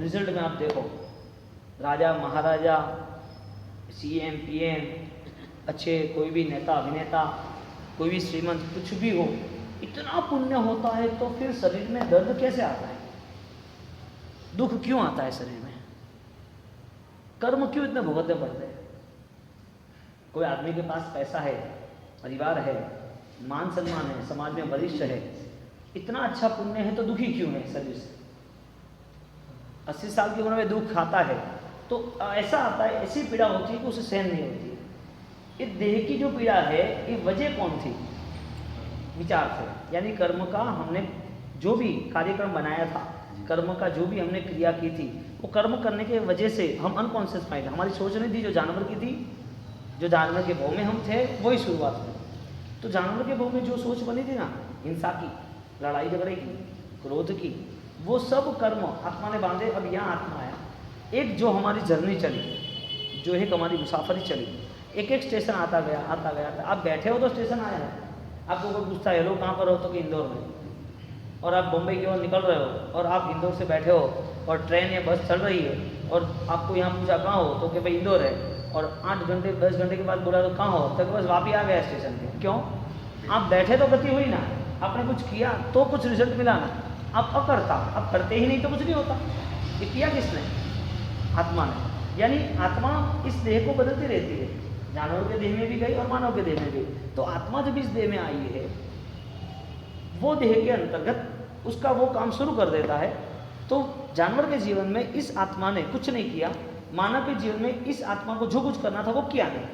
Result में आप देखो, राजा महाराजा, सीएम पीएम, अच्छे कोई भी नेता अभिनेता, कोई भी श्रीमंत, कुछ भी हो, इतना पुण्य होता है तो फिर शरीर में दर्द कैसे आता है, दुख क्यों आता है शरीर में, कर्म क्यों इतने भुगतने पड़ते हैं। कोई आदमी के पास पैसा है, परिवार है, मान सम्मान है, समाज में वरिष्ठ है, इतना अच्छा पुण्य है तो दुखी क्यों है शरीर से। 80 साल की उम्र में दुख खाता है तो ऐसा आता है, ऐसी पीड़ा होती है कि उसे सहन नहीं होती है। ये देह की जो पीड़ा है, ये वजह कौन थी, विचार से, यानी कर्म का हमने जो भी कार्यक्रम बनाया था, कर्म का जो भी हमने क्रिया की थी, वो कर्म करने के वजह से हम अनकॉन्शियस माइंड, हमारी सोच नहीं थी जो जानवर की थी, जो जानवर के भाव में हम थे वही शुरुआत हुई। तो जानवर के भाव में जो सोच बनी थी ना, हिंसा की, लड़ाई झगड़े की, क्रोध की, वो सब कर्म आत्मा ने बांधे। अब यहाँ आत्मा आया, एक जो हमारी जर्नी चली, जो एक हमारी मुसाफरी चली, एक एक स्टेशन आता गया आता गया। आप बैठे हो तो स्टेशन आया है, आपको कोई पूछता है हेलो कहाँ पर हो, तो कि इंदौर में, और आप बम्बई की ओर निकल रहे हो और आप इंदौर से बैठे हो और ट्रेन या बस चल रही है और आपको यहाँ पूछा कहाँ हो, तो कि भाई इंदौर है, और 8 घंटे 10 घंटे के बाद बोला तो कहाँ हो, तो बस वापस आ गया स्टेशन पे। क्यों? आप बैठे तो गति हुई ना, आपने कुछ किया तो कुछ रिजल्ट मिला ना। आप अकर्ता, आप करते ही नहीं तो कुछ नहीं होता। ये किया किसने? आत्मा ने। यानी आत्मा इस देह को बदलती रहती है, जानवरों के देह में भी गई और मानव के देह में भी। तो आत्मा जब इस देह में आई है, वो देह के अंतर्गत उसका वो काम शुरू कर देता है। तो जानवर के जीवन में इस आत्मा ने कुछ नहीं किया, मानव के जीवन में इस आत्मा को जो कुछ करना था वो किया नहीं।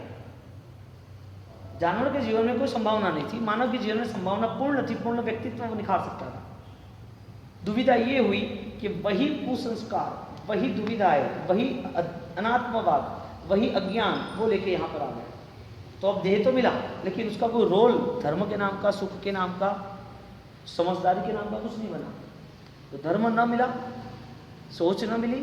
जानवर के जीवन में कोई संभावना नहीं थी, मानव के जीवन में संभावना पूर्ण थी, पूर्ण व्यक्तित्व वो निखार सकता था। दुविधा ये हुई कि वही कुसंस्कार, वही दुविधाएं, वही अनात्मवाद, वही अज्ञान वो लेके यहाँ पर आ गए। तो अब देह तो मिला, लेकिन उसका कोई रोल धर्म के नाम का, सुख के नाम का, समझदारी के नाम का कुछ नहीं बना। तो धर्म न मिला, सोच न मिली,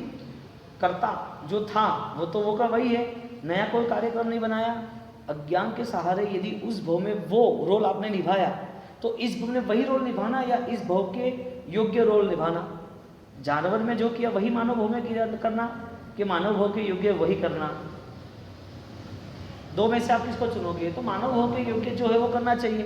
कर्ता जो था वो तो वो का वही है, नया कोई कार्यक्रम नहीं बनाया। अज्ञान के सहारे यदि उस भव में वो रोल आपने निभाया, तो इस भव में वही रोल निभाना या इस भव के योग्य रोल निभाना। जानवर में जो किया वही मानव भव में किया करना, कि मानव भव के योग्य वही करना। दो में से आप किसको चुनोगे? तो मानव भव के योग्य जो है वो करना चाहिए।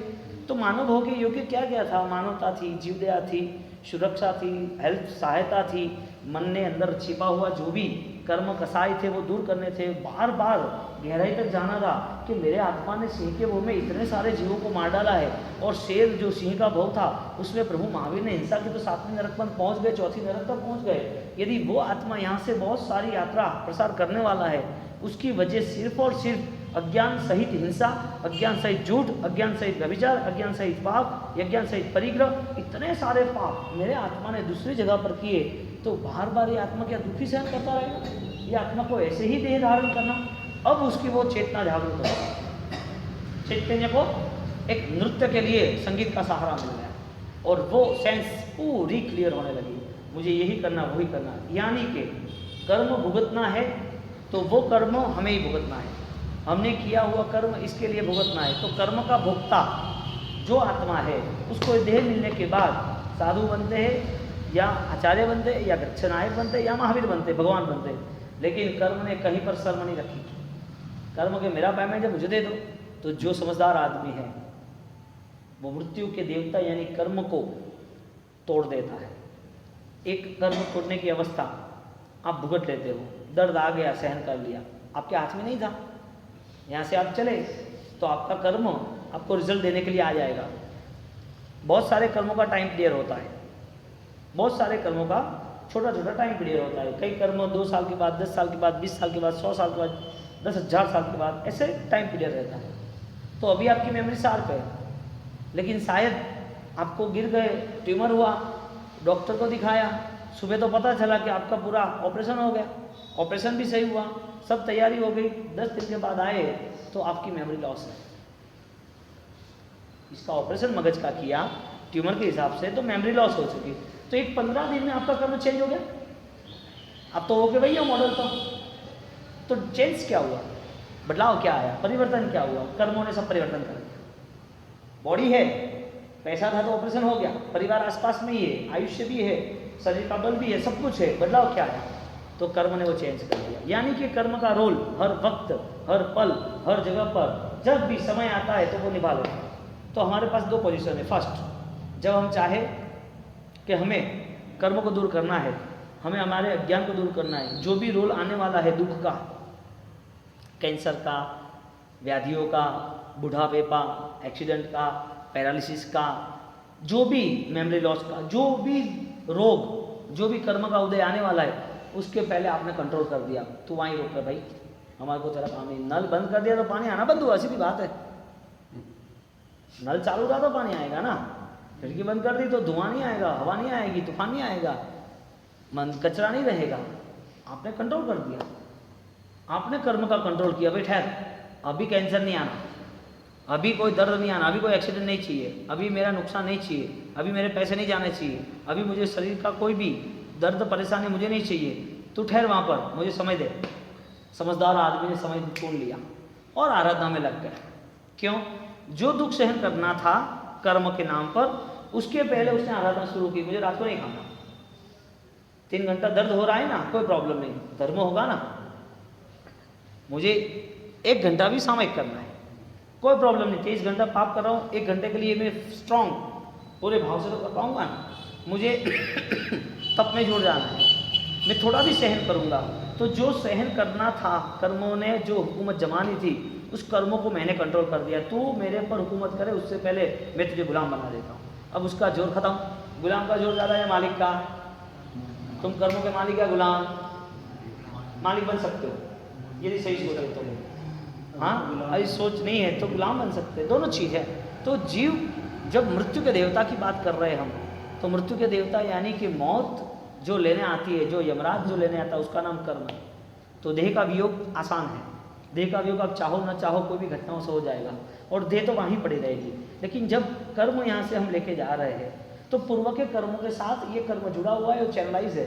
तो मानव भव के योग्य क्या क्या था? मानवता थी, जीवदया थी, सुरक्षा थी, हेल्प सहायता थी, मन ने अंदर छिपा हुआ जो भी कर्म कसाई थे वो दूर करने थे। बार बार गहराई तक जाना था कि मेरे आत्मा ने सिंह के भव में इतने सारे जीवों को मार डाला है, और शेर जो सिंह का भव था उसमें प्रभु महावीर ने हिंसा की, तो 7वीं नरक पर पहुँच गए, 4थी नरक तक पहुँच गए। यदि वो आत्मा यहाँ से बहुत सारी यात्रा प्रसार करने वाला है, उसकी वजह सिर्फ और सिर्फ अज्ञान सहित हिंसा, अज्ञान सहित झूठ, अज्ञान सहित व्यभिचार, अज्ञान सहित पाप, अज्ञान सहित परिग्रह, इतने सारे पाप मेरे आत्मा ने दूसरी जगह पर किए, तो बार बार ये आत्मा क्या दुखी सहन करता रहेगा? ये आत्मा को ऐसे ही देह धारण करना। अब उसकी वो चेतना जागरूक हो, चैतन्य को एक नृत्य के लिए संगीत का सहारा मिल गया, और वो सेंस पूरी क्लियर होने लगी, मुझे यही करना वही करना। यानी कि कर्म भुगतना है तो वो कर्म हमें ही भुगतना है, हमने किया हुआ कर्म इसके लिए भुगतना है। तो कर्म का भुगता जो आत्मा है, उसको देह मिलने के बाद साधु बनते हैं या आचार्य बनते या गच्छनायक बनते या महावीर बनते, भगवान बनते, लेकिन कर्म ने कहीं पर शर्म नहीं रखी। कर्म के मेरा पेमेंट जब मुझे दे दो। तो जो समझदार आदमी है वो मृत्यु के देवता यानी कर्म को तोड़ देता है। एक कर्म तोड़ने की अवस्था आप भुगत लेते हो, दर्द आ गया, सहन कर लिया, आपके हाथ में नहीं था। यहाँ से आप चले तो आपका कर्म आपको रिजल्ट देने के लिए आ जाएगा। बहुत सारे कर्मों का टाइम पीरियड होता है, बहुत सारे कर्मों का छोटा छोटा टाइम पीरियड होता है। कई कर्म 2 साल के बाद, 10 साल के बाद, 20 साल के बाद, 100 साल के बाद, 10,000 साल के बाद, ऐसे टाइम पीरियड रहता है। तो अभी आपकी मेमोरी शार्प है, लेकिन शायद आपको गिर गए, ट्यूमर हुआ, डॉक्टर को दिखाया, सुबह तो पता चला कि आपका पूरा ऑपरेशन हो गया, ऑपरेशन भी सही हुआ, सब तैयारी हो गई, 10 दिन के बाद आए तो आपकी मेमोरी लॉस है। इसका ऑपरेशन मगज का किया ट्यूमर के हिसाब से, तो मेमोरी लॉस हो चुकी। तो एक 15 दिन में आपका कर्म चेंज हो गया। अब तो हो गया भैया मॉडल तो चेंज क्या हुआ? बदलाव क्या आया? परिवर्तन क्या हुआ? कर्मों ने सब परिवर्तन कर दिया। बॉडी है, पैसा था तो ऑपरेशन हो गया, परिवार आसपास में ही है, आयुष्य भी है, शरीर का बल भी है, सब कुछ है, बदलाव क्या है? तो कर्म ने वो चेंज कर दिया। यानी कि कर्म का रोल हर वक्त, हर पल, हर जगह पर जब भी समय आता है तो वो निभा लेता है। तो हमारे पास दो पोजीशन है। फर्स्ट, जब हम चाहे कि हमें कर्म को दूर करना है, हमें हमारे अज्ञान को दूर करना है, जो भी रोल आने वाला है दुख का, कैंसर का, व्याधियों का, बुढ़ापे का, एक्सीडेंट का, पैरालिसिस का, जो भी मेमोरी लॉस का, जो भी रोग, जो भी कर्म का उदय आने वाला है, उसके पहले आपने कंट्रोल कर दिया। तो वहीं रोक कर भाई, हमारे को तेरा काम नहीं। नल बंद कर दिया तो पानी आना बंद हुआ, सीधी बात है। नल चालू रहा तो पानी आएगा ना, खिड़की बंद कर दी तो धुआं नहीं आएगा, हवा नहीं आएगी, तूफान नहीं आएगा, कचरा नहीं रहेगा। आपने कंट्रोल कर दिया, आपने कर्म का कंट्रोल किया। भाई ठहर, अभी कैंसर नहीं आना, अभी कोई दर्द नहीं आना, अभी कोई एक्सीडेंट नहीं चाहिए, अभी मेरा नुकसान नहीं चाहिए, अभी मेरे पैसे नहीं जाने चाहिए, अभी मुझे शरीर का कोई भी दर्द परेशानी मुझे नहीं चाहिए। तू ठहर वहाँ पर, मुझे समय दे। समझदार आदमी ने समय चुन लिया और आराधना में लग गया। क्यों? जो दुख सहन करना था कर्म के नाम पर, उसके पहले उसने आराधना शुरू की। मुझे रात को नहीं खाना, 3 घंटा दर्द हो रहा है ना, कोई प्रॉब्लम नहीं, धर्म होगा ना। मुझे 1 घंटा भी सामयिक करना है, कोई प्रॉब्लम नहीं। 23 घंटा पाप कर रहा हूँ, 1 घंटे के लिए मैं स्ट्रांग पूरे भाव से तो कर पाऊंगा ना। मुझे तप में जुड़ जाना है, मैं थोड़ा भी सहन करूंगा। तो जो सहन करना था, कर्मों ने जो हुकूमत जमानी थी, उस कर्मों को मैंने कंट्रोल कर दिया। तू मेरे पर हुकूमत करे उससे पहले मैं तुझे गुलाम बना देता हूँ। अब उसका जोर खत्म। गुलाम का जोर ज़्यादा है मालिक का। तुम कर्मों के मालिक या गुलाम? मालिक बन सकते हो यदि सही सोच है तो। हाँ, ऐसी सोच नहीं है तो गुलाम बन सकते, दोनों चीज़ है। तो जीव जब मृत्यु के देवता की बात कर रहे हैं हम, तो मृत्यु के देवता यानी कि मौत जो लेने आती है, जो यमराज जो लेने आता है, उसका नाम कर्म है। तो देह का वियोग आसान है, देह का वियोग आप चाहो ना चाहो कोई भी घटनाओं से हो जाएगा और देह तो वहीं पड़ी रहेगी। लेकिन जब कर्म यहाँ से हम लेके जा रहे हैं तो पूर्व के कर्मों के साथ ये कर्म जुड़ा हुआ है, वो चैनलाइज है,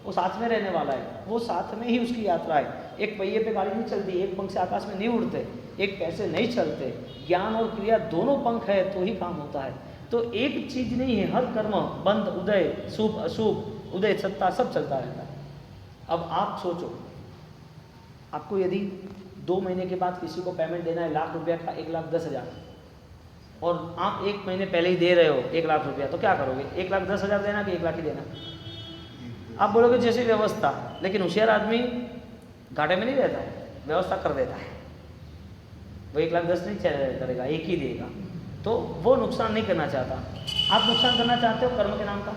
वो साथ में रहने वाला है, वो साथ में ही उसकी यात्रा है। एक पहिए पे गाड़ी नहीं चलती, एक पंख से आकाश में नहीं उड़ते, एक पैसे नहीं चलते। ज्ञान और क्रिया दोनों पंख है तो ही काम होता है। तो एक चीज नहीं है, हर कर्म बंद उदय, शुभ अशुभ, उदय सत्ता, सब चलता रहता है। अब आप सोचो, आपको यदि 2 महीने के बाद किसी को पेमेंट देना है ₹1,00,000 का, 1,10,000, और आप 1 महीने पहले ही दे रहे हो 1,00,000 तो क्या करोगे? 1,10,000 देना कि 1,00,000 ही देना? आप बोलोगे जैसे व्यवस्था, लेकिन होशियार आदमी घाटे में नहीं रहता है, व्यवस्था कर देता है। वो 1,10,000 नहीं करेगा, एक ही देगा। तो वो नुकसान नहीं करना चाहता। आप नुकसान करना चाहते हो कर्म के नाम का।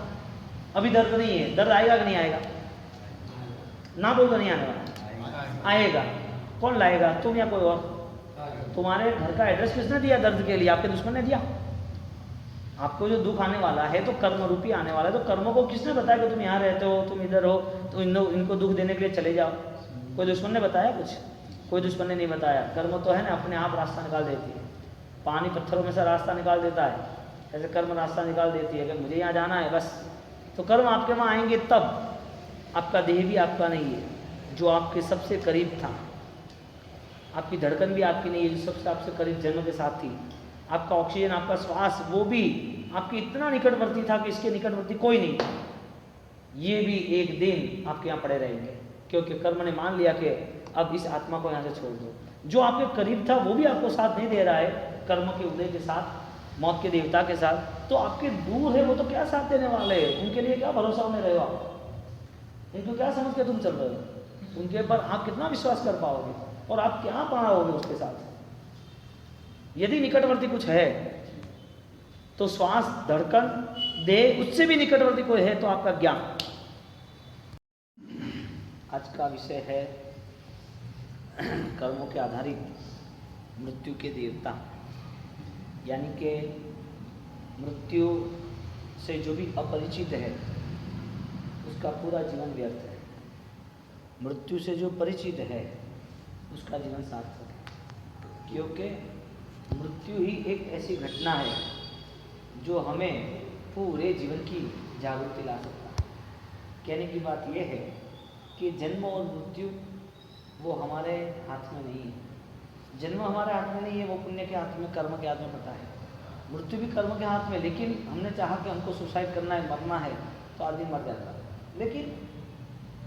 अभी दर्द नहीं है, दर्द आएगा कि नहीं आएगा? ना बोल तो नहीं आने वाला, आएगा। कौन लाएगा, तुम या कोई और? तुम्हारे घर का एड्रेस किसने दिया दर्द के लिए? आपके दुश्मन ने दिया। आपको जो दुख आने वाला है तो कर्म रूपी आने वाला है। तो कर्मों को किसने बताया कि तुम यहाँ रहते हो, तुम इधर हो, तो इनको दुख देने के लिए चले जाओ? कोई दुश्मन ने बताया कुछ? कोई दुश्मन ने नहीं बताया। कर्म तो है ना, अपने आप रास्ता निकाल देती है। पानी पत्थरों में से रास्ता निकाल देता है, ऐसे कर्म रास्ता निकाल देती है कि मुझे यहाँ जाना है बस। तो कर्म आपके वहाँ आएंगे तब। आपका देह भी आपका नहीं है, जो आपके सबसे करीब था। आपकी धड़कन भी आपकी नहीं है, जो सबसे आपसे करीब जन्म के साथ थी। आपका ऑक्सीजन, आपका श्वास, वो भी आपके इतना निकटवर्ती था कि इसके निकटवर्ती कोई नहीं। ये भी एक दिन आपके यहाँ पड़े रहेंगे, क्योंकि कर्म ने मान लिया कि अब इस आत्मा को यहाँ से छोड़ दो। जो आपके करीब था वो भी आपको साथ नहीं दे रहा है कर्म के उदय के साथ, मौत के देवता के साथ। तो आपके दूर है वो तो क्या साथ देने वाले हैं? उनके लिए क्या भरोसा में रहे हो आप? इनको क्या समझ के तुम चल रहे हो? उनके पर आप कितना विश्वास कर पाओगे और आप क्या पाओगे उसके साथ? यदि निकटवर्ती कुछ है तो श्वास, धड़कन, देह, उससे भी निकटवर्ती कोई है तो आपका ज्ञान। आज का विषय है कर्मों के आधारित मृत्यु के देवता। यानी कि मृत्यु से जो भी अपरिचित है उसका पूरा जीवन व्यर्थ है, मृत्यु से जो परिचित है उसका जीवन सार्थक है। क्योंकि मृत्यु ही एक ऐसी घटना है जो हमें पूरे जीवन की जागृति ला सकता है। कहने की बात यह है कि जन्म और मृत्यु वो हमारे हाथ में नहीं है। जन्म हमारे हाथ में नहीं है, वो पुण्य के हाथ में, कर्म के हाथ में पड़ता है। मृत्यु भी कर्म के हाथ में, लेकिन हमने चाहा कि हमको सुसाइड करना है, मरना है, तो आदमी मर जाता है। लेकिन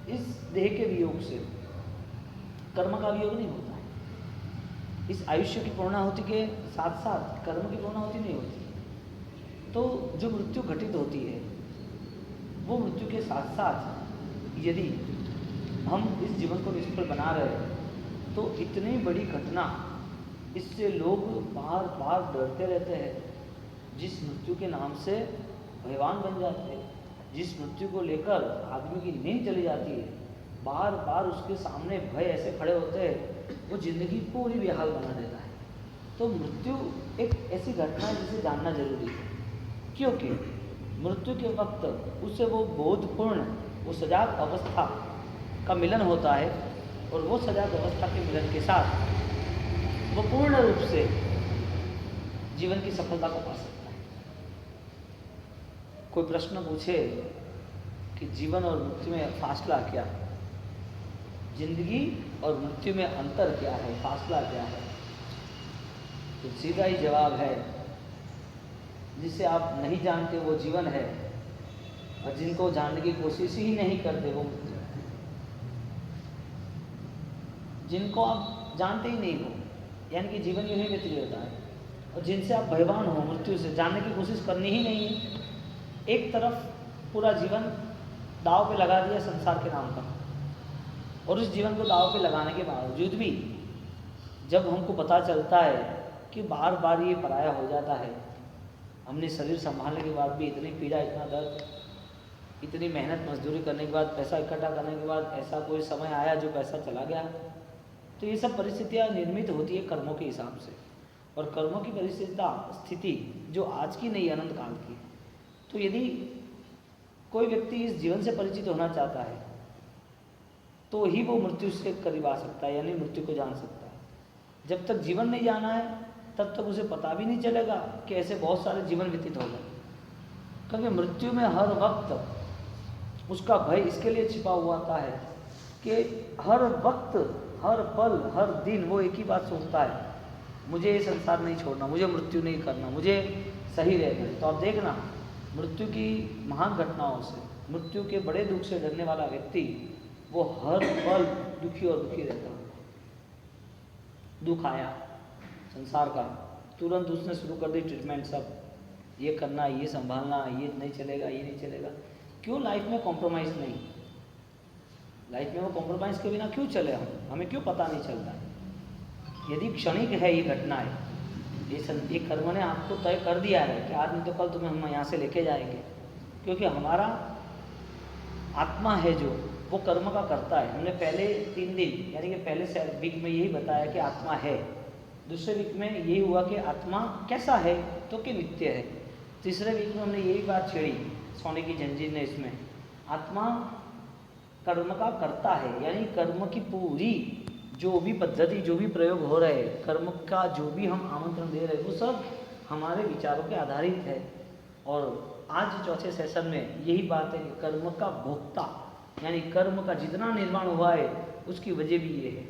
इस देह के वियोग से कर्म का वियोग नहीं होता है। इस आयुष्य की पूर्णाहुति के साथ साथ कर्म की पूर्णाहुति नहीं होती। तो जो मृत्यु घटित होती है वो मृत्यु के साथ साथ यदि हम इस जीवन को निष्फल बना रहे हैं तो इतनी बड़ी घटना, इससे लोग बार बार डरते रहते हैं। जिस मृत्यु के नाम से भयवान बन जाते हैं, जिस मृत्यु को लेकर आदमी की नींद चली जाती है, बार बार उसके सामने भय ऐसे खड़े होते हैं, वो जिंदगी पूरी बेहाल बना देता है। तो मृत्यु एक ऐसी घटना है जिसे जानना जरूरी है, क्योंकि मृत्यु के वक्त उससे वो बोधपूर्ण, वो सजाग अवस्था का मिलन होता है, और वो सजाग अवस्था के मिलन के साथ वो पूर्ण रूप से जीवन की सफलता को पा सकता है। कोई प्रश्न पूछे कि जीवन और मृत्यु में फासला क्या, जिंदगी और मृत्यु में अंतर क्या है, फासला क्या है, तो सीधा ही जवाब है, जिसे आप नहीं जानते वो जीवन है, और जिनको जानने की कोशिश ही नहीं करते वो मृत्यु है। जिनको आप जानते ही नहीं हो, यानी कि जीवन यूं ही व्यतीत होता है, और जिनसे आप भयवान हो मृत्यु से, जानने की कोशिश करनी ही नहीं है। एक तरफ पूरा जीवन दांव पे लगा दिया संसार के नाम पर, और उस जीवन को दांव पे लगाने के बावजूद भी जब हमको पता चलता है कि बार बार ये पराया हो जाता है, हमने शरीर संभालने के बाद भी इतनी पीड़ा, इतना दर्द, इतनी मेहनत मजदूरी करने के बाद, पैसा इकट्ठा करने के बाद ऐसा कोई समय आया जो पैसा चला गया। तो ये सब परिस्थितियाँ निर्मित होती है कर्मों के हिसाब से, और कर्मों की स्थिति जो आज की नहीं, अनंत काल की। तो यदि कोई व्यक्ति इस जीवन से परिचित होना चाहता है तो ही वो मृत्यु से करीब आ सकता है, यानी मृत्यु को जान सकता है। जब तक जीवन नहीं जाना है तब तक उसे पता भी नहीं चलेगा कि ऐसे बहुत सारे जीवन व्यतीत हो गए, क्योंकि मृत्यु में हर वक्त उसका भय इसके लिए छिपा हुआ आता है कि हर वक्त, हर पल, हर दिन वो एक ही बात सोचता है, मुझे ये संसार नहीं छोड़ना, मुझे मृत्यु नहीं करना, मुझे सही रहना है। तो आप देखना, मृत्यु की महान घटनाओं से, मृत्यु के बड़े दुख से डरने वाला व्यक्ति वो हर पल दुखी और दुखी रहता है। दुख आया संसार का, तुरंत उसने शुरू कर दी ट्रीटमेंट, सब ये करना, ये संभालना, ये नहीं चलेगा, ये नहीं चलेगा। क्यों लाइफ में कॉम्प्रोमाइज़ नहीं? लाइफ में वो कॉम्प्रोमाइज़ के बिना क्यों चले हम, हमें क्यों पता नहीं चलता? यदि क्षणिक है ये घटनाएं, ये कर्म ने आपको तय कर दिया है कि आज नहीं तो कल तुम्हें हम यहाँ से लेके जाएंगे, क्योंकि हमारा आत्मा है जो वो कर्म का करता है। हमने पहले 3 दिन यानी कि पहले वीक में यही बताया कि आत्मा है, दूसरे वीक में यही हुआ कि आत्मा कैसा है, तो कि नित्य है। तीसरे वीक में हमने यही बात छेड़ी सोने की जंजीर ने, इसमें आत्मा कर्म का करता है, यानी कर्म की पूरी जो भी पद्धति, जो भी प्रयोग हो रहे हैं, कर्म का जो भी हम आमंत्रण दे रहे हैं, वो सब हमारे विचारों पे आधारित है। और आज चौथे सेशन में यही बात है कि कर्म का भोक्ता, यानी कर्म का जितना निर्माण हुआ है उसकी वजह भी ये है,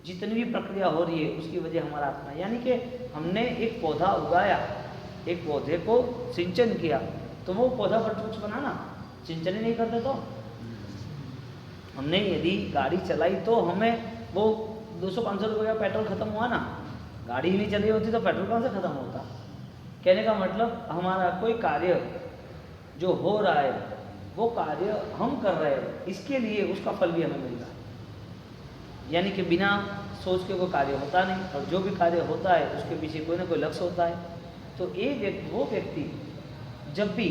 जितनी भी प्रक्रिया हो रही है उसकी वजह हमारा आत्मा। यानी कि हमने एक पौधा उगाया, एक पौधे को सिंचन किया, तो वो पौधा वृक्ष बना ना, सिंचन ही नहीं करते तो। हमने यदि गाड़ी चलाई तो हमें वो 200-500 रुपये का पेट्रोल खत्म हुआ ना, गाड़ी ही नहीं चली होती तो पेट्रोल कहाँ से खत्म होता? कहने का मतलब हमारा कोई कार्य जो हो रहा है वो कार्य हम कर रहे हैं, इसके लिए उसका फल भी हमें मिल रहा है। यानी कि बिना सोच के वो कार्य होता नहीं, और जो भी कार्य होता है उसके पीछे कोई ना कोई लक्ष्य होता है। तो वो व्यक्ति जब भी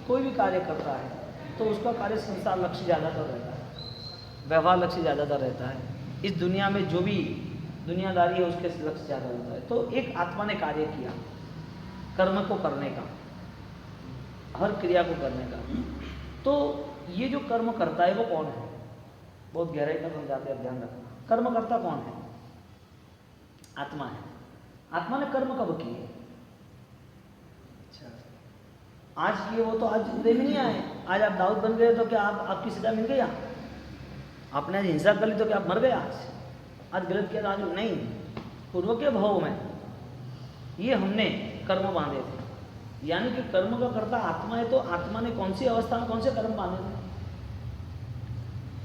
कोई भी कार्य करता है तो उसका कार्य संसार लक्ष्य ज़्यादातर रहता है, व्यवहार लक्ष्य ज़्यादातर रहता है। इस दुनिया में जो भी दुनियादारी है उसके लक्ष्य ज़्यादा होता है। तो एक आत्मा ने कार्य किया कर्म को करने का, हर क्रिया को करने का, तो ये जो कर्म करता है वो कौन है? बहुत गहराई तक समझाते हैं, ध्यान रखना। कर्म करता कौन है? आत्मा है। आत्मा ने कर्म कब किए? अच्छा, आज किए वो तो आज उदय में नहीं आए। आज आप दाऊद बन गए तो क्या आपकी सजा मिल गया? आपने आज हिंसा कर ली तो क्या आप मर गए? आज गलत किया तो आज नहीं, पूर्व के भाव में ये हमने कर्म बांधे थे। यानी कि कर्म का कर्ता आत्मा है, तो आत्मा ने कौन सी अवस्था में कौन से कर्म बांधे थे?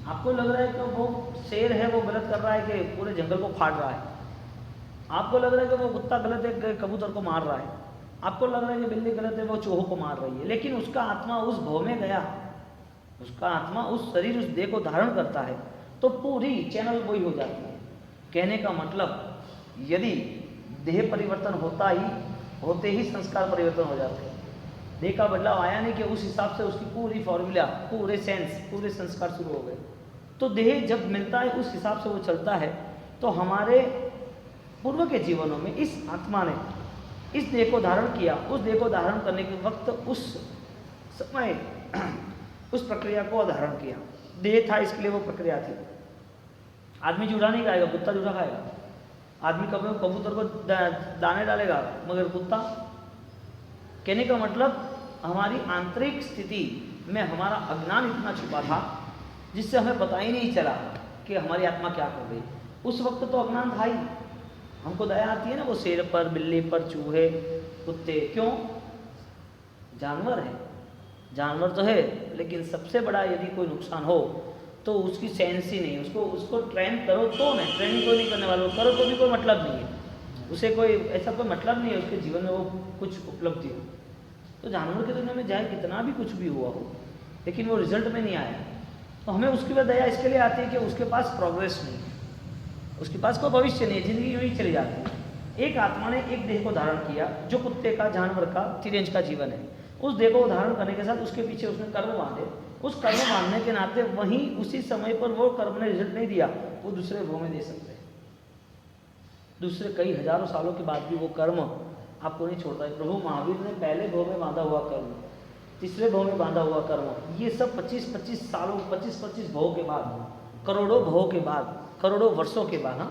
आपको लग रहा है कि वो शेर है, वो गलत कर रहा है कि पूरे जंगल को फाड़ रहा है। आपको लग रहा है कि वो कुत्ता गलत है कि कबूतर को मार रहा है। आपको लग रहा है कि बिल्ली गलत है, वो चूहों को मार रही है। लेकिन उसका आत्मा उस भव में गया, उसका आत्मा उस शरीर, उस देह को धारण करता है, तो पूरी चैनल वही हो जाती है। कहने का मतलब यदि देह परिवर्तन होते ही संस्कार परिवर्तन हो जाते हैं। देह का बदलाव आया नहीं कि उस हिसाब से उसकी पूरी फॉर्मूला, पूरे सेंस, पूरे संस्कार शुरू हो गए। तो देह जब मिलता है उस हिसाब से वो चलता है। तो हमारे पूर्व के जीवनों में इस आत्मा ने इस देह को धारण किया। उस देह को धारण करने के वक्त उस समय उस प्रक्रिया को धारण किया। देह था इसके लिए वो प्रक्रिया थी। आदमी जूठा नहीं खाएगा, कुत्ता जूठा खाएगा। आदमी कबूतर को दाने डालेगा, मगर कुत्ता। कहने का मतलब हमारी आंतरिक स्थिति में हमारा अज्ञान इतना छुपा था जिससे हमें पता ही नहीं चला कि हमारी आत्मा क्या कर रही। उस वक्त तो अज्ञान था ही। हमको दया आती है ना वो शेर पर, बिल्ली पर, चूहे, कुत्ते। क्यों? जानवर है, जानवर तो है, लेकिन सबसे बड़ा यदि कोई नुकसान हो तो उसकी सेंस ही नहीं। उसको ट्रेन करो तो नहीं, ट्रेनिंग कोई नहीं करने वाला, करो तो भी कोई मतलब नहीं है उसे, कोई ऐसा कोई मतलब नहीं है उसके जीवन में वो कुछ उपलब्धि हो। तो जानवर की दुनिया में चाहे कितना भी कुछ भी हुआ हो, लेकिन वो रिजल्ट में नहीं आया, तो हमें उसकी वजह दया इसके लिए आती है कि उसके पास प्रोग्रेस नहीं है, उसके पास कोई भविष्य नहीं है, जिंदगी यूँ ही चली जाती है। एक आत्मा ने एक देह को धारण किया जो कुत्ते का, जानवर का, तिरंज का जीवन है। उस देह को धारण करने के साथ उसके पीछे उसने कर्म बांधे। उस कर्म बांधने के नाते वहीं उसी समय पर वो कर्म ने रिजल्ट नहीं दिया, वो दूसरे भव में दे सकते हैं। दूसरे कई हजारों सालों के बाद भी वो कर्म आपको नहीं छोड़ता है। प्रभु महावीर ने पहले भव में बांधा हुआ कर्म, तीसरे भव में बांधा हुआ कर्म, ये सब 25-25 सालों, 25-25 भव के बाद, करोड़ों भव के बाद, करोड़ों वर्षों के बाद, हाँ,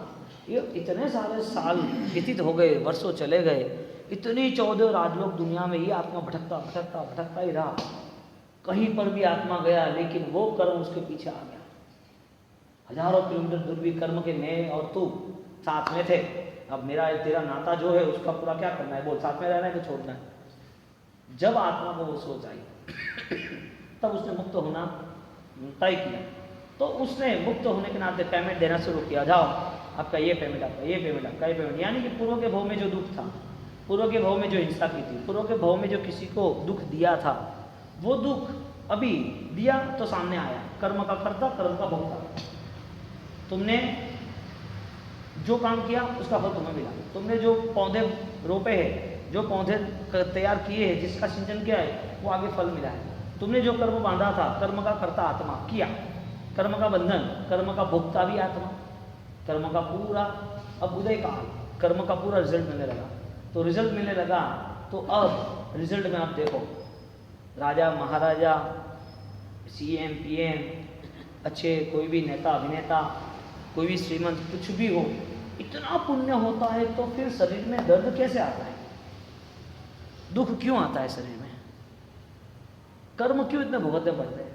ये इतने सारे साल व्यतीत हो गए, वर्षों चले गए, इतनी 14 राजलोक दुनिया में ये आत्मा भटकता भटकता भटकता ही रहा। कहीं पर भी आत्मा गया, लेकिन वो कर्म उसके पीछे आ गया। हजारों किलोमीटर दूर भी कर्म के मैं और तू साथ में थे। अब मेरा तेरा नाता जो है उसका पूरा क्या करना है, बोल, साथ में रहना है कि छोड़ना है। जब आत्मा को वो सोच आई तब उसने मुक्त होना तय किया। तो उसने मुक्त होने के नाते पेमेंट देना शुरू किया। जाओ, आपका ये पेमेंट, आपका ये पेमेंट, आपका ये पेमेंट। यानी कि पूर्व के भव में जो दुख था, पूर्व के भव में जो हिंसा की थी, पूर्व के भव में जो किसी को दुख दिया था, वो दुख अभी दिया तो सामने आया। कर्म का कर्ता, कर्म का भोक्ता। तुमने जो काम किया उसका फल तुम्हें मिला। तुमने जो पौधे रोपे हैं, जो पौधे तैयार किए हैं, जिसका सिंचन किया है, वो आगे फल मिला है। तुमने जो कर्म बांधा था, कर्म का कर्ता आत्मा किया, कर्म का बंधन, कर्म का भोक्ता भी आत्मा, कर्म का पूरा अब उदय काल, कर्म का पूरा रिजल्ट मिलने लगा। तो रिजल्ट मिलने लगा तो अब रिजल्ट में आप देखो, राजा महाराजा, सीएम पीएम, अच्छे कोई भी नेता अभिनेता, कोई भी श्रीमंत, कुछ भी हो, इतना पुण्य होता है तो फिर शरीर में दर्द कैसे आता है, दुख क्यों आता है शरीर में, कर्म क्यों इतने भुगतने पड़ते हैं।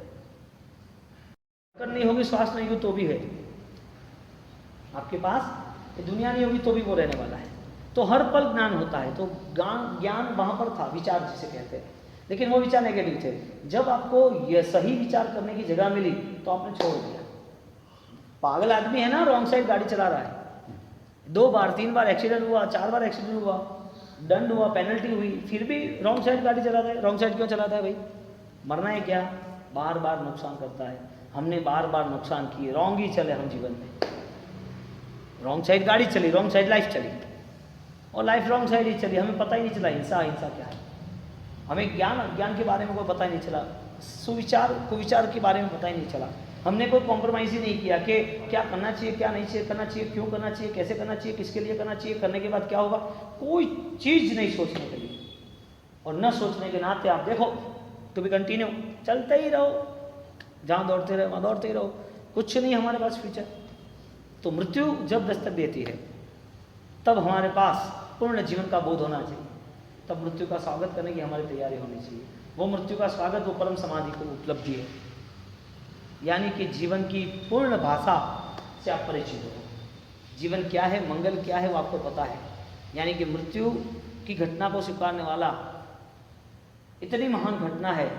अगर नहीं होगी, श्वास नहीं होगी तो भी है आपके पास, ये दुनिया नहीं होगी तो भी वो रहने वाला है। तो हर पल ज्ञान होता है। तो ज्ञान वहां पर था, विचार जिसे कहते हैं, लेकिन वो विचार नेगेटिव थे। जब आपको यह सही विचार करने की जगह मिली तो आपने छोड़ दिया। पागल आदमी है ना, रॉन्ग साइड गाड़ी चला रहा है, 2 बार 3 बार एक्सीडेंट हुआ, 4 बार एक्सीडेंट हुआ, दंड हुआ, पेनल्टी हुई, फिर भी रॉन्ग साइड गाड़ी चलाता है। रॉन्ग साइड क्यों चलाता है भाई? मरना है क्या? बार बार नुकसान करता है। हमने बार बार नुकसान किए, रॉन्ग ही चले हम जीवन में, रॉन्ग साइड गाड़ी चली, रॉन्ग साइड लाइफ चली, और लाइफ रॉन्ग साइड ही चली। हमें पता ही नहीं चला हिंसा हिंसा क्या है, हमें ज्ञान के बारे में कोई पता ही नहीं चला, सुविचार कुविचार के बारे में पता ही नहीं चला। हमने कोई कॉम्प्रोमाइज़ ही नहीं किया कि क्या करना चाहिए, क्या नहीं चाहिए करना चाहिए, क्यों करना चाहिए, कैसे करना चाहिए, किसके लिए करना चाहिए, करने के बाद क्या होगा, कोई चीज़ नहीं सोचने के लिए। और न सोचने के नाते आप देखो तो भी कंटिन्यू चलते ही रहो, जहाँ दौड़ते रहो वहाँ दौड़ते ही रहो, कुछ नहीं हमारे पास फ्यूचर। तो मृत्यु जब दस्तक देती है तब हमारे पास पूर्ण जीवन का बोध होना चाहिए, तब मृत्यु का स्वागत करने की हमारी तैयारी होनी चाहिए। वो मृत्यु का स्वागत वो परम समाधि को उपलब्धि है, यानी कि जीवन की पूर्ण भाषा से आप परिचित हो। जीवन क्या है, मंगल क्या है, वो आपको पता है। यानी कि मृत्यु की घटना को स्वीकारने वाला इतनी महान घटना है,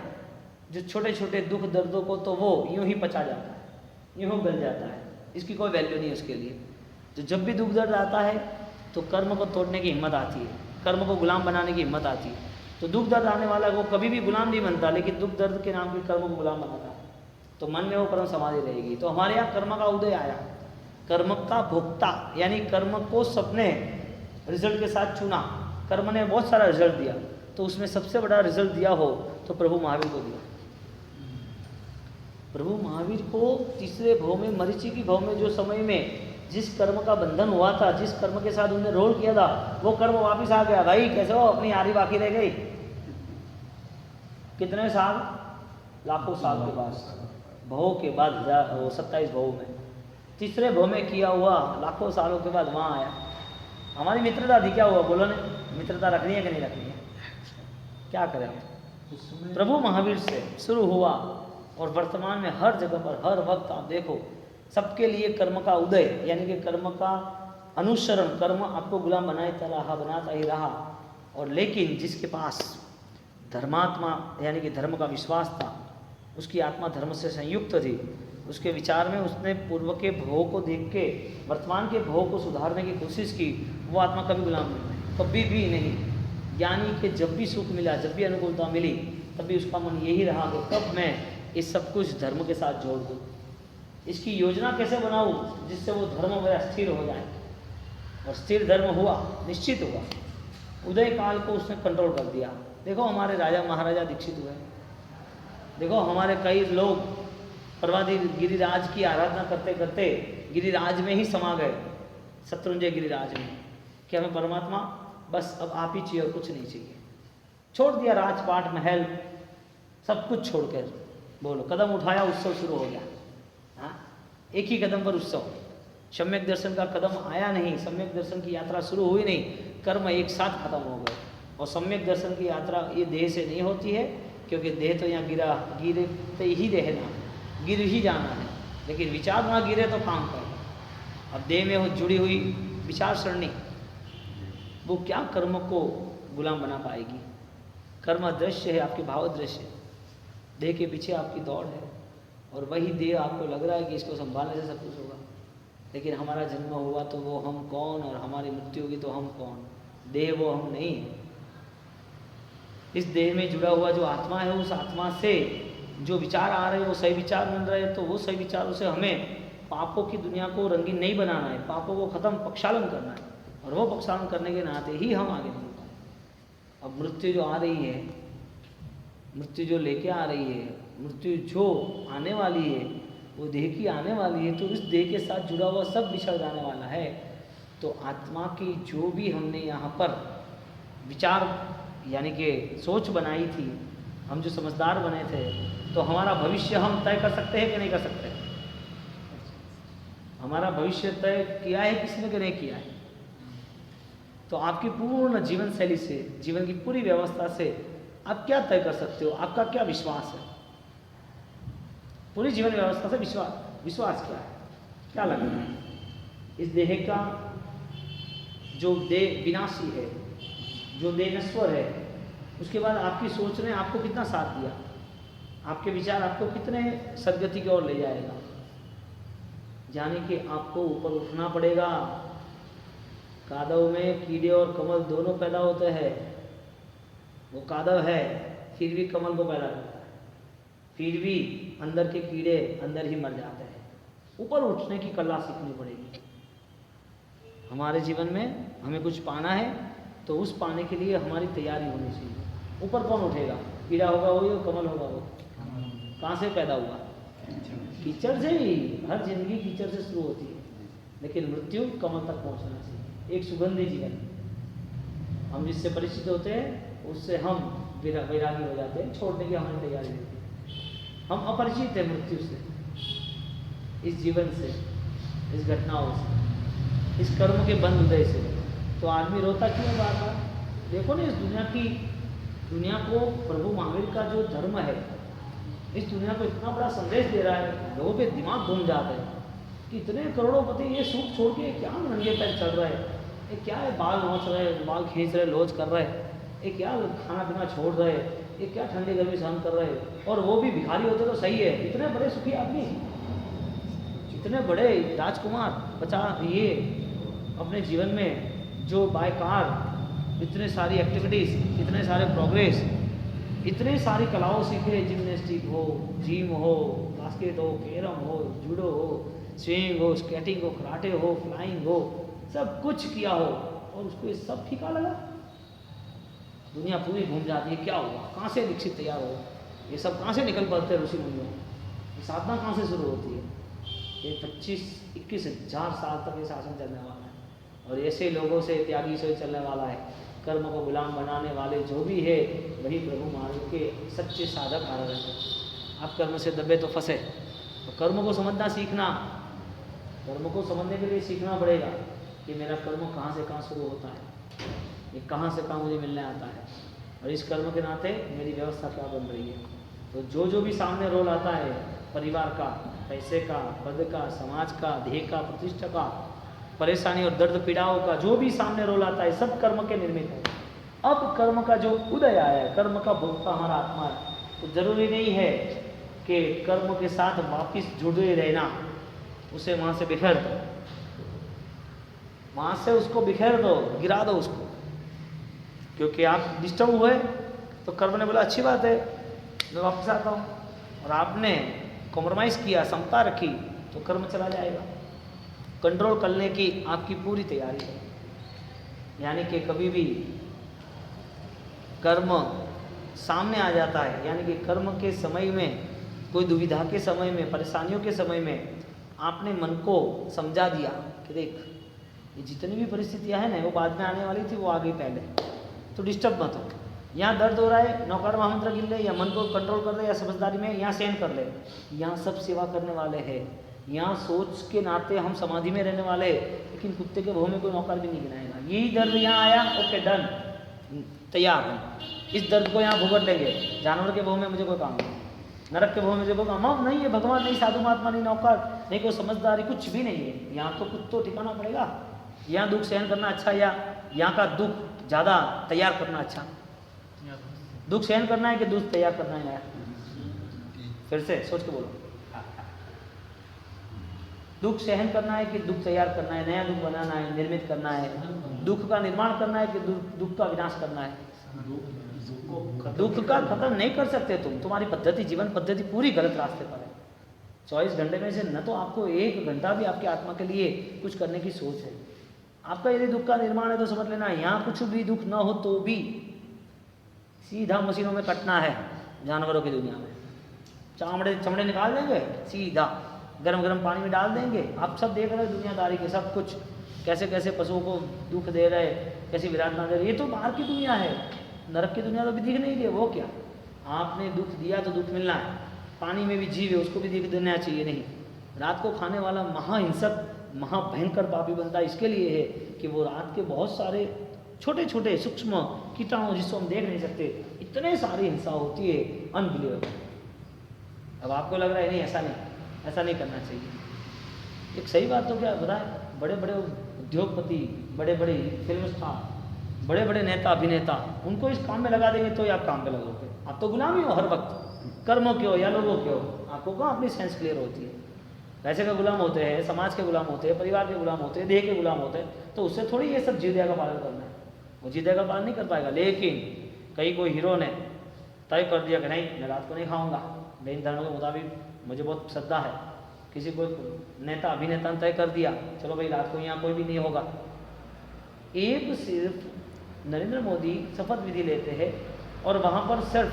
जो छोटे छोटे दुख दर्दों को तो वो यूं ही पचा जाता है, यूँ गल जाता है, इसकी कोई वैल्यू नहीं है उसके लिए। तो जब भी दुख दर्द आता है तो कर्म को तोड़ने की हिम्मत आती है, कर्म को गुलाम बनाने की हिम्मत आती है। तो दुख दर्द आने वाला वो कभी भी गुलाम नहीं बनता, लेकिन दुख दर्द के नाम पे कर्म को गुलाम बनाता है, तो मन में वो परम समाधि रहेगी। तो हमारे यहाँ कर्म का उदय आया, कर्म का भोक्ता, यानी कर्म को सबने रिजल्ट के साथ चुना, कर्म ने बहुत सारा रिजल्ट दिया, तो उसमें सबसे बड़ा रिजल्ट दिया हो तो प्रभु महावीर को दिया। प्रभु महावीर को तीसरे भाव में, मरीचि की भाव में जो समय में जिस कर्म का बंधन हुआ था, जिस कर्म के साथ उन्होंने रोल किया था, वो कर्म वापिस आ गया। भाई कैसे हो, अपनी यारी बाकी रह गई। कितने साल, लाखों साल के बाद, भाव के बाद 27 भाव में, तीसरे भाव में किया हुआ लाखों सालों के बाद वहाँ आया। हमारी मित्रता थी, क्या हुआ बोलो ने, मित्रता रखनी है कि नहीं रखनी है, क्या करें। प्रभु महावीर से शुरू हुआ और वर्तमान में हर जगह पर, हर वक्त आप देखो, सबके लिए कर्म का उदय, यानी कि कर्म का अनुसरण, कर्म आपको गुलाम बनाता ही रहा। और लेकिन जिसके पास धर्मात्मा यानी कि धर्म का विश्वास था, उसकी आत्मा धर्म से संयुक्त थी, उसके विचार में उसने पूर्व के भोग को देख के वर्तमान के भोग को सुधारने की कोशिश की, वो आत्मा कभी गुलाम नहीं हुई, कभी भी नहीं। ज्ञानी के जब भी सुख मिला, जब भी अनुकूलता मिली, तभी उसका मन यही रहा कि कब मैं इस सब कुछ धर्म के साथ जोड़ दूँ, इसकी योजना कैसे बनाऊँ जिससे वो धर्म मेरा स्थिर हो जाए। और स्थिर धर्म हुआ, निश्चित हुआ। उदय काल को उसने कंट्रोल कर दिया। देखो हमारे राजा महाराजा दीक्षित हुए, देखो हमारे कई लोग प्रवादी गिरिराज की आराधना करते करते गिरिराज में ही समा गए, शत्रुंजय गिरिराज में, कि हमें परमात्मा बस अब आप ही चाहिए और कुछ नहीं चाहिए। छोड़ दिया राजपाट महल सब कुछ छोड़कर, बोलो कदम उठाया, उत्सव शुरू हो गया। हाँ, एक ही कदम पर उत्सव, सम्यक दर्शन का कदम आया नहीं, सम्यक दर्शन की यात्रा शुरू हुई नहीं, कर्म एक साथ खत्म हो गए। और सम्यक दर्शन की यात्रा ये देह से नहीं होती है, क्योंकि देह तो यहाँ गिरते ही रहना, गिर ही जाना है, लेकिन विचार ना गिरे तो काम कर। अब देह में वो जुड़ी हुई विचार सरणी, वो क्या कर्म को गुलाम बना पाएगी। कर्म दृश्य है, आपके भाव दृश्य, देह के पीछे आपकी दौड़ है, और वही देह आपको लग रहा है कि इसको संभालने से सब कुछ होगा, लेकिन हमारा जन्म हुआ तो वो हम कौन, और हमारी मृत्यु होगी तो हम कौन। देह वो हम नहीं है। इस देह में जुड़ा हुआ जो आत्मा है, उस आत्मा से जो विचार आ रहे हैं वो सही विचार मिल रहे हैं, तो वो सही विचारों से हमें पापों की दुनिया को रंगीन नहीं बनाना है, पापों को खत्म, प्रक्षालन करना है, और वो प्रक्षालन करने के नाते ही हम आगे बढ़ पाए। अब मृत्यु जो आ रही है, मृत्यु जो लेके आ रही है, मृत्यु जो आने वाली है, वो देह की आने वाली है, तो इस देह के साथ जुड़ा हुआ सब बिछड़ जाने वाला है। तो आत्मा की जो भी हमने यहाँ पर विचार यानी कि सोच बनाई थी, हम जो समझदार बने थे, तो हमारा भविष्य हम तय कर सकते हैं कि नहीं कर सकते। हमारा भविष्य तय किया है किसी ने कि नहीं किया है। तो आपकी पूर्ण जीवन शैली से, जीवन की पूरी व्यवस्था से आप क्या तय कर सकते हो, आपका क्या विश्वास है। पूरी जीवन व्यवस्था से विश्वास क्या है, क्या लगता है। इस देह का जो देह विनाशी है, जो देह नश्वर है, उसके बाद आपकी सोच ने आपको कितना साथ दिया, आपके विचार आपको कितने सदगति की ओर ले जाएगा। जाने कि आपको ऊपर उठना पड़ेगा। कादव में कीड़े और कमल दोनों पैदा होते हैं। वो कादव है फिर भी कमल को पैदा करता है, फिर भी अंदर के कीड़े अंदर ही मर जाते हैं। ऊपर उठने की कला सीखनी पड़ेगी। हमारे जीवन में हमें कुछ पाना है तो उस पाने के लिए हमारी तैयारी होनी चाहिए। ऊपर कौन उठेगा, कीड़ा होगा वो या कमल होगा वो। कहाँ से पैदा हुआ, कीचड़ से ही। हर जिंदगी कीचड़ से शुरू होती है, लेकिन मृत्यु कमल तक पहुँचना चाहिए। एक सुगंधी जीवन, हम जिससे परिचित होते हैं उससे हम वैरागी हो जाते हैं, छोड़ने की हमारी तैयारी रहती है। हम अपरिचित हैं मृत्यु से, इस जीवन से, इस घटनाओं से, इस कर्म के बंद उदय से। तो आदमी रोता क्यों बार बार। देखो ना, इस दुनिया को प्रभु महावीर का जो धर्म है, इस दुनिया को इतना बड़ा संदेश दे रहा है, लोगों के दिमाग घूम जाते हैं कि इतने करोड़ों ये सुख छोड़ के क्या नंगे पैर चल रहा है, ये क्या है, बाल नोच रहे, बाल खींच रहे, लोच कर रहे, ये क्या खाना पीना छोड़ रहे, ये क्या ठंडी गर्मी सहन कर रहे, और वो भी भिखारी होते तो सही है। इतने बड़े सुखी आदमी, इतने बड़े राजकुमार बचा ये अपने जीवन में जो बाय कार इतने सारी एक्टिविटीज़, इतने सारे प्रोग्रेस, इतने सारी कलाओं सीखे, जिम्नास्टिक हो, जिम हो, बास्केट हो, कैरम हो, जूडो हो, स्विमिंग हो, स्केटिंग हो, कराटे हो, फ्लाइंग हो, सब कुछ किया हो और उसको ये सब फीका लगा। दुनिया पूरी घूम जाती है, क्या हुआ, कहाँ से दीक्षित तैयार हो, ये सब कहाँ से निकल पड़ते हैं ऋषि मुनियों, ये साधना कहाँ से शुरू होती है। ये 25-21 हज़ार साल तक ये शासन चलने वाला है और ऐसे लोगों से, त्यागी से चलने वाला है। कर्म को गुलाम बनाने वाले जो भी है वही प्रभु मार्ग के सच्चे साधक आ रहे हैं। आप कर्म से दबे तो फंसे, तो कर्म को समझना सीखना, कर्म को समझने के लिए सीखना पड़ेगा कि मेरा कर्म कहाँ से कहाँ शुरू होता है, ये कहाँ से कहाँ मुझे मिलने आता है और इस कर्म के नाते मेरी व्यवस्था क्या बन रही है। तो जो भी सामने रोल आता है, परिवार का, पैसे का, पद का, समाज का, ध्येय का, प्रतिष्ठा का, परेशानी और दर्द पीड़ाओं का जो भी सामने रोल आता है, सब कर्म के निर्मित है। अब कर्म का जो उदय आया है, कर्म का भोक्ता हमारा आत्मा है, तो जरूरी नहीं है कि कर्म के साथ वापिस जुड़े रहना, उसे वहाँ से बिखेर दो, वहाँ से उसको बिखेर दो, गिरा दो उसको, क्योंकि आप डिस्टर्ब हुए तो कर्म ने बोला अच्छी बात है मैं वापस आता हूँ, और आपने कॉम्प्रोमाइज़ किया, समता रखी, तो कर्म चला जाएगा। कंट्रोल करने की आपकी पूरी तैयारी है, यानी कि कभी भी कर्म सामने आ जाता है, यानी कि कर्म के समय में, कोई दुविधा के समय में, परेशानियों के समय में आपने मन को समझा दिया कि देख ये जितनी भी परिस्थितियां हैं ना वो बाद में आने वाली थी, वो आ गई पहले, तो डिस्टर्ब मत हो। यहाँ दर्द हो रहा है, नौकर महामंत्र गिन ले या मन को कंट्रोल कर ले या समझदारी में यहाँ सहन कर ले, यहाँ सब सेवा करने वाले हैं, यहाँ सोच के नाते हम समाधि में रहने वाले, लेकिन कुत्ते के भों में कोई नौकर भी नहीं गिनाएगा। यही दर्द यहाँ आया, ओके डन, तैयार है, इस दर्द को यहाँ भुगत लेंगे। जानवर के भों में मुझे कोई काम नहीं, नरक के भों में मुझे कोई काम नहीं है, भगवान नहीं, साधु महात्मा नहीं, नौकर नहीं, कोई समझदारी कुछ भी नहीं है। यहाँ तो कुछ तो ठिकाना पड़ेगा, यहाँ दुख सहन करना अच्छा या यहाँ का दुख ज़्यादा तैयार करना अच्छा? दुख सहन करना है कि दुख तैयार करना है नया? फिर से सोच के बोलो, दुख सहन करना है कि दुख तैयार करना है, नया दुख बनाना है, निर्मित करना है, दुख का निर्माण करना है कि दुख का विनाश करना है? दुख का खत्म नहीं कर सकते तुम, तुम्हारी पद्धति, जीवन पद्धति पूरी गलत रास्ते पर है। 24 घंटे में से न तो आपको 1 घंटा भी आपकी आत्मा के लिए कुछ करने की सोच है। आपका यदि दुख का निर्माण है तो समझ लेना यहाँ कुछ भी दुख न हो तो भी सीधा मशीनों में कटना है। जानवरों की दुनिया में चमड़े निकाल देंगे, सीधा गरम गरम पानी में डाल देंगे। आप सब देख रहे हैं दुनियादारी के सब कुछ, कैसे कैसे पशुओं को दुख दे रहे, कैसी विराटना दे रहे। ये तो बाहर की दुनिया है, नरक की दुनिया तो भी दिख नहीं रही है। वो क्या, आपने दुख दिया तो दुख मिलना है। पानी में भी जीव है, उसको भी दिख देना चाहिए नहीं। रात को खाने वाला महाहिंसक, महाभयंकर पापी बनता इसके लिए है कि वो रात के बहुत सारे छोटे छोटे सूक्ष्म कीटाणु जिसको हम देख नहीं सकते, इतने सारी हिंसा होती है, अनबिलीवेबल। अब आपको लग रहा है नहीं ऐसा नहीं करना चाहिए। एक सही बात तो क्या बताएं, बड़े बड़े उद्योगपति, बड़े बड़े फिल्म स्टार, बड़े बड़े नेता अभिनेता, उनको इस काम में लगा देंगे तो ही आप काम पे लगोगे। आप तो गुलामी हो हर वक्त, कर्मों के हो या लोगों के हो। आपको कहाँ अपनी सेंस क्लियर होती है? पैसे का गुलाम होते हैं, समाज के गुलाम होते हैं, परिवार के गुलाम होते हैं, देह के गुलाम होते हैं, तो उससे थोड़ी ये सब जीवदया का पालन करना है। वो जीवदया का पालन नहीं कर पाएगा। लेकिन कई कोई हीरो ने तय कर दिया कि नहीं मैं रात को नहीं खाऊंगा, जैन धर्म के मुताबिक मुझे बहुत श्रद्धा है। किसी को नेता अभिनेता ने तय कर दिया चलो भाई रात को यहाँ कोई भी नहीं होगा। एक सिर्फ नरेंद्र मोदी शपथ विधि लेते हैं और वहाँ पर सिर्फ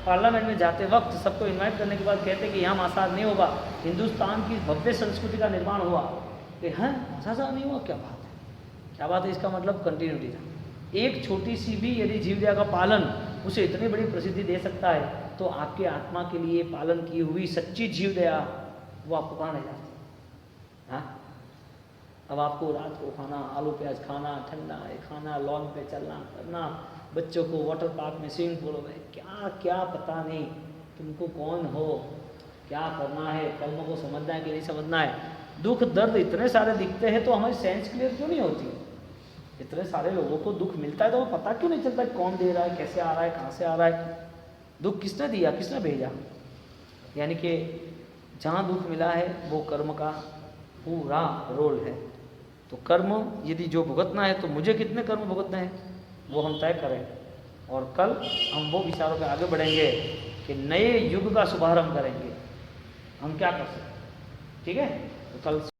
पार्लियामेंट में जाते वक्त सबको इनवाइट करने के बाद कहते कि यहाँ मांसाहार नहीं होगा, हिंदुस्तान की भव्य संस्कृति का निर्माण हुआ। कि हाँ मांसाहार नहीं हुआ, क्या बात है, क्या बात है। इसका मतलब कंटिन्यूटी था। एक छोटी सी भी यदि जीवदया का पालन उसे इतनी बड़ी प्रसिद्धि दे सकता है, तो आपके आत्मा के लिए पालन की हुई सच्ची जीवदया वो आपको कहाँ ले जाती है? हाँ, अब आपको रात को खाना, आलू प्याज खाना, ठंडा है खाना, लॉन पे चलना करना, बच्चों को वाटर पार्क में, स्विमिंग पूल में, क्या क्या पता नहीं तुमको कौन हो, क्या करना है, कर्मों को समझना है कि नहीं समझना है। दुख दर्द इतने सारे दिखते हैं तो हमारी सेंस क्लियर क्यों नहीं होती? इतने सारे लोगों को दुख मिलता है तो वो पता क्यों नहीं चलता कौन दे रहा है, कैसे आ रहा है, कहाँ से आ रहा है, दुख किसने दिया, किसने भेजा। यानी कि जहाँ दुख मिला है वो कर्म का पूरा रोल है। तो कर्म यदि जो भुगतना है तो मुझे कितने कर्म भुगतने हैं वो हम तय करें, और कल हम वो विचारों पे आगे बढ़ेंगे कि नए युग का शुभारंभ करेंगे, हम क्या कर सकते हैं। ठीक है, तो कल